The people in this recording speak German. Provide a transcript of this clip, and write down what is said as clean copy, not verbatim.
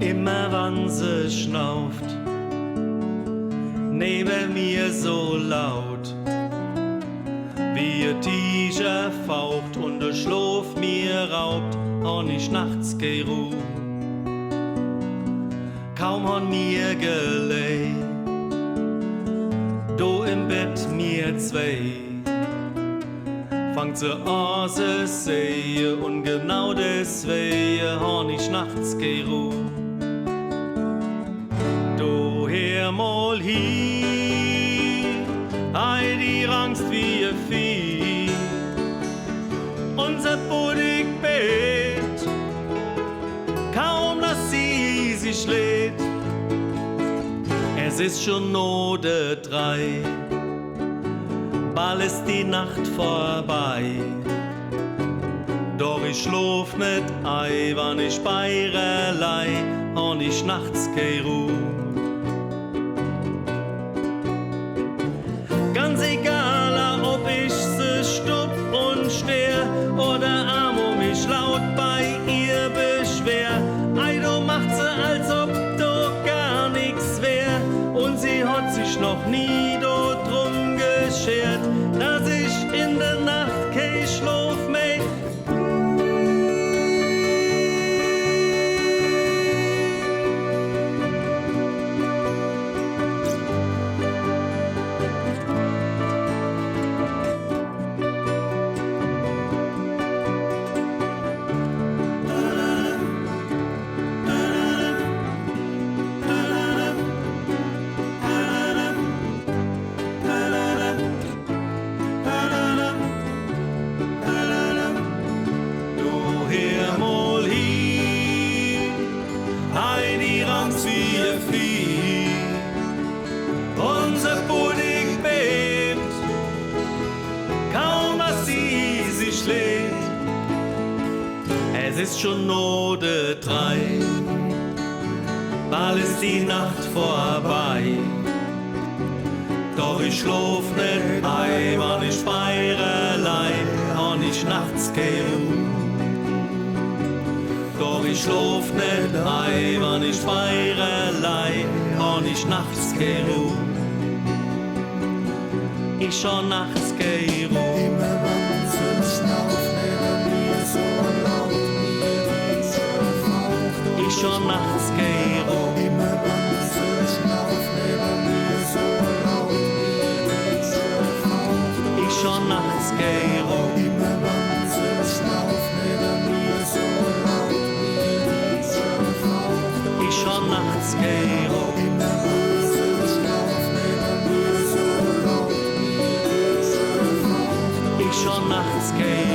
Immer wann sie schnauft, neben mir so laut, wie ihr Tiger faucht und der Schlaf mir raubt, und ich nachts geh ruh. Kaum han mir gelegt, do im Bett mir zwei, fangt sie an zu sehen, und genau deswegen han ich nachts geh ruh. Do her mal hin, ei die Angst wie ihr Vieh, unser Bett, kaum dass sie sich lädt. Es ist schon Note 3, bald ist die Nacht vorbei. Doch ich schlaf nicht ei, wann ich beirelei, und ich nachts geh ruh. Ganz egal, ob ich sie stupp und schwer oder arm mich laut bei ihr beschwer. Ei, du macht sie, als ob du gar nix wär, und sie hat sich noch nie dort drum geschert, dass ich in der Nacht kein Schlaf mehr. Unser Pudding bebt, kaum dass sie sich lädt. Es ist schon Note 3, bald ist die Nacht vorbei. Doch ich schlaf nicht ein, wann ich feierlei, und ich nachts geh ruh. Doch ich schlaf nicht ein, wann ich feierlei, und ich nachts geh ruh. Ich schon nachts geh ruh. Immer wann sie schnauft, neben mir so laut, wie diese Faucht. Ich schon nachts geh ruh. Immer wann sie schnauft, neben mir so laut, wie diese Faucht. Ich schon nachts geh ruh. Immer wann sie schnauft, neben mir so laut, wie diese Faucht. Ich schon nachts geh ruh. Immer wann sie schnauft, neben mir so laut, wie diese Faucht. Ich schon nachts geh